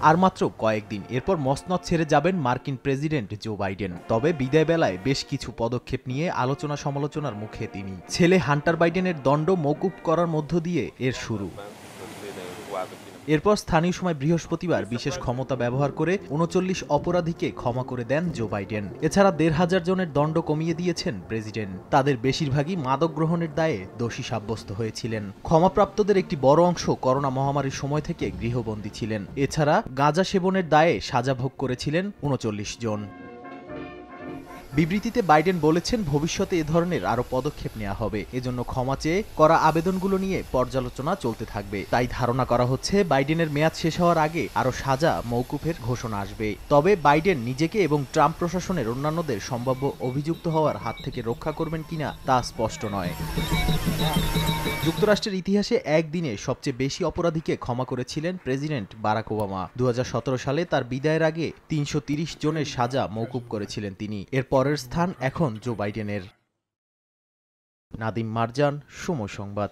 আর মাত্র কয়েকদিন এরপর মসনদ ছেড়ে যাবেন মার্কিন প্রেসিডেন্ট জো বাইডেন। তবে বিদায় বেলায় বেশ কিছু পদক্ষেপ নিয়ে আলোচনা সমালোচনার মুখে তিনি। ছেলে হান্টার বাইডেনের দণ্ড মওকুফ করার মধ্য দিয়ে এর শুরু। এরপর স্থানীয় সময় বৃহস্পতিবার বিশেষ ক্ষমতা ব্যবহার করে ৩৯ অপরাধীকে ক্ষমা করে দেন জো বাইডেন। এছাড়া ১৫০০ জনের দণ্ড কমিয়ে দিয়েছেন প্রেসিডেন্ট। তাদের বেশিরভাগই মাদক গ্রহণের দায়ে দোষী সাব্যস্ত হয়েছিলেন। ক্ষমাপ্রাপ্তদের একটি বড় অংশ করোনা মহামারীর সময় থেকে গৃহবন্দী ছিলেন। এছাড়া গাঁজা সেবনের দায়ে সাজা ভোগ করেছিলেন ৩৯ জন। বিবৃতিতে বাইডেন বলেছেন, ভবিষ্যতে এ ধরনের আরও পদক্ষেপ নেওয়া হবে। এজন্য ক্ষমা চেয়ে করা আবেদনগুলো নিয়ে পর্যালোচনা চলতে থাকবে। তাই ধারণা করা হচ্ছে বাইডেনের মেয়াদ শেষ হওয়ার আগে আরও সাজা মওকুফের ঘোষণা আসবে। তবে বাইডেন নিজেকে এবং ট্রাম্প প্রশাসনের অন্যান্যদের সম্ভাব্য অভিযুক্ত হওয়ার হাত থেকে রক্ষা করবেন কিনা তা স্পষ্ট নয়। যুক্তরাষ্ট্রের ইতিহাসে একদিনে সবচেয়ে বেশি অপরাধীকে ক্ষমা করেছিলেন প্রেসিডেন্ট বারাক ওবামা। ২০১৭ সালে তার বিদায়ের আগে ৩৩০ জনের সাজা মওকুফ করেছিলেন তিনি। এর পরের স্থান এখন জো বাইডেনের। নাদিম মারজান, সময় সংবাদ।